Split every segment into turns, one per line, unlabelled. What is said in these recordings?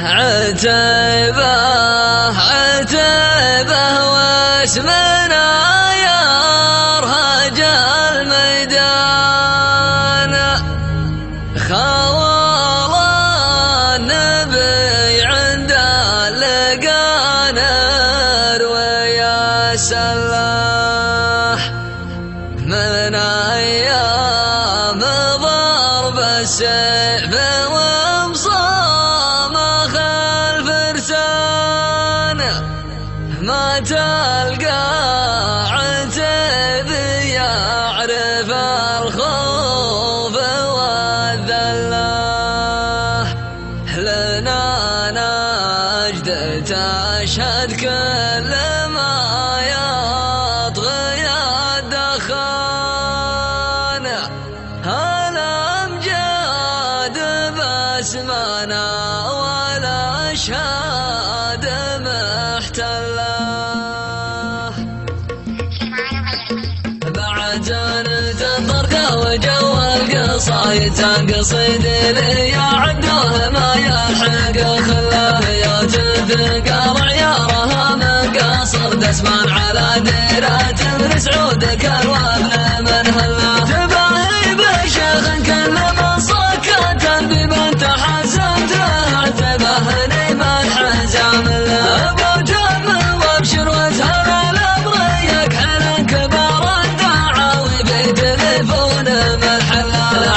عتيبة عتيبة واسمنا يرهج الميدان، خوال النبي عند اللقان ويا سلاح من أيام ضرب السيف ما تلقى عتيب يعرف الخوف والذلة، لنا نجد تشهد كل ما يطغي الدخان، الأمجاد باسمنا والأشهاد محتلة، وجو القصايد تنقصيد لي عدوه ما يلحق خلاه يا تذكر عيارها من قصر دسمان على ديرة ابن سعود كالوابن من هلا، تباهي بشيخ كل من صكت بمن تحزمته اعتبهني من حزام له، ابو جم وابشر وتهنى لبريك حلا كبار الدعاوي بتليفون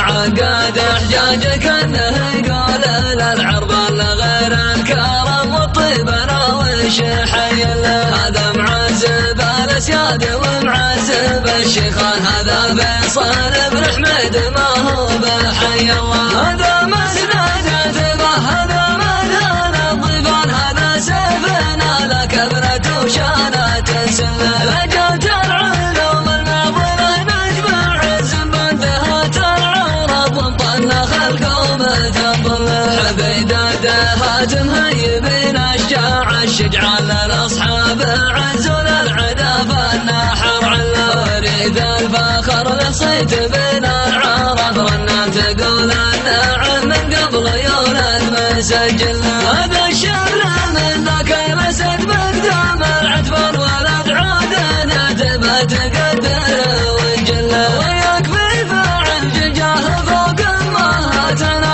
عقاد احجاجك انه يقول للعرب غير الكرم والطيب انا وش حي له، هذا معزب الاسياد ومعزب الشيخان، هذا فيصل بن حميد ما هو بحي الله، هذا مسند عتبه هذا مدان الضيفان، هذا سيفنا لك ابنة وشانة سله، لقيت العلوم الماضيه نجم عز بنتها القوم تنظل، حبيد الدهات مهيبين اشجاع الشجعان للاصحاب عزول العدا فالنحر علا، وريد الفخر لصيت بنا العرب رنان تقول النعم من قبل يولد مسجل، هذا الشر من ذاك المسد مقدام العتبان ولد عودنا تبى تقدر وجله، ويكفي فعل ججاه فوق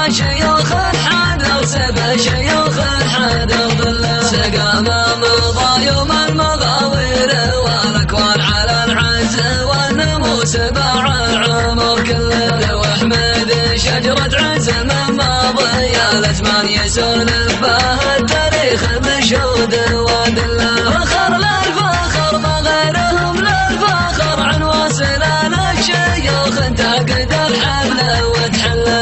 شيوخ الحدر سبع شيوخ الحدر ظله، سقام مضى يوم المغاوير والاكوان على العز والنموس باع العمر كله، لو احمد شجرة عز من ماضي الازمان يسولف به التاريخ مشهود ودله، فخر للفخر ما غيرهم للفخر عن واصل الشيوخ تعقد الحبل وتحله،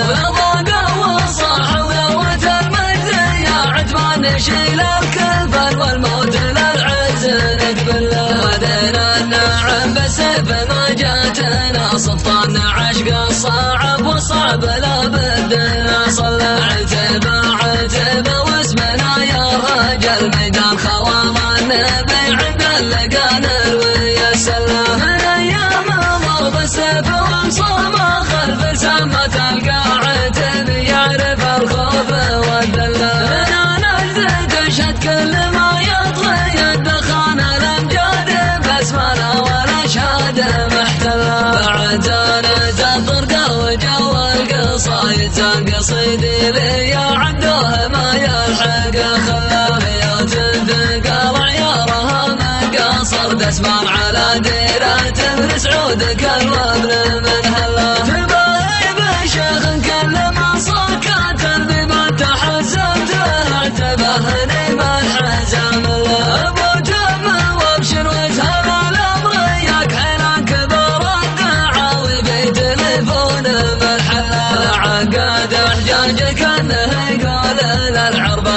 نشيل الكفن والموت للعز نقبله، هدينا النعم بالسيف ما جاتنا سلطان عشق الصعب والصعب لا بدنا صلى، عتبة عتبة واسمنا يا رجل ميدان خوام النبي عند اللقان الويا سلة، من ايام ضرب السيف وانصام خلف سما تلقى عتب يعرف الخوف والذلة، تشهد كل ما يطغي الدخان الامجاد باسمنا والاشهاد محتلة، بعدنا تطرقه وجو القصايد تنقصيد لي عدوه ما يلحق خلاه يا تذكر عيارها من قصر دسمان على ديرة ابن سعود كالوابن من هلا، تباهي بشيخ كل ما صكت بمن تحزمته اعتبهني من حزام له، ابو جم وابشر وتهنى لبريك حلا كبار الدعاوي بتليفون من حلا، عقاد احجاجك انه يقول للعرب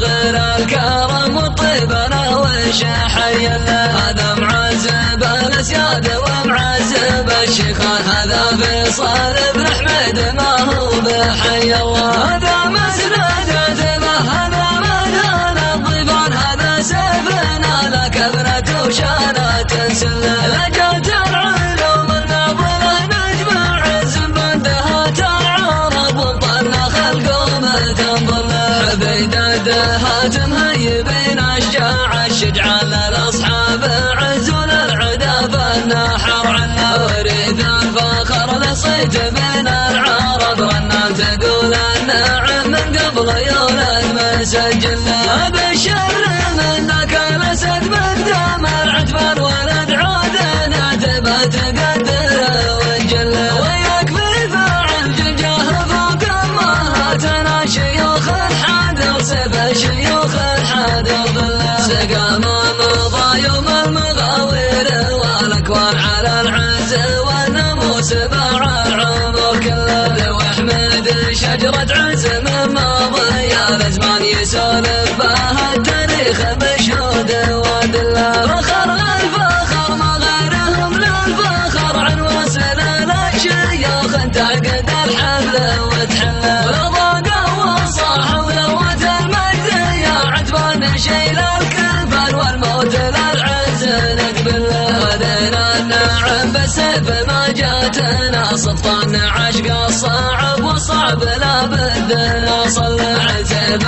غير الكرم والطيب انا وش حي له، هذا معزب الاسياد ومعزب الشيخان، هذا فيصل بن حميد ما هو بحي الله، هذا مسند عتبه هذا مدان الضيفان، هذا سيفنا لك ابنة وشانة سله، لقيت العلوم الناظره نجم عز بنتها تعرب وطنخ القوم ظله عبيد الدهات مهيبين أشجاع الشجعة للأصحاب عزول العدا فالنحر عنا ورث الفخر لصيت بين العرب رنا تقول النعم من قبل يولد مسجل أبشر من ذاك الأسد من دام العتبان ولد عودنا تبى تقدر وجل ويكفي فاعل جنجاه فوق أمهاتنا شيوخ الحاضر سبع شيوخ الحاضر ظله سقام مضى يوم المغاوير والأكوان على العز والناموس باع العمر كله وأحمد شجرة عز من ماضي الأزمان يسولف بها التاريخ مشهود ودله فخر الفخر ما غيرهم للفخر عن وصل الشيوخ تعقد الحفل وتحله ورضا وصاح وذروة المجد يا عتبان شيل الكفن والموت للعز نقبل ودينا النعم بالسيف ما جاتنا صدفان عشق الصعب وصعب لابد نصل عتبان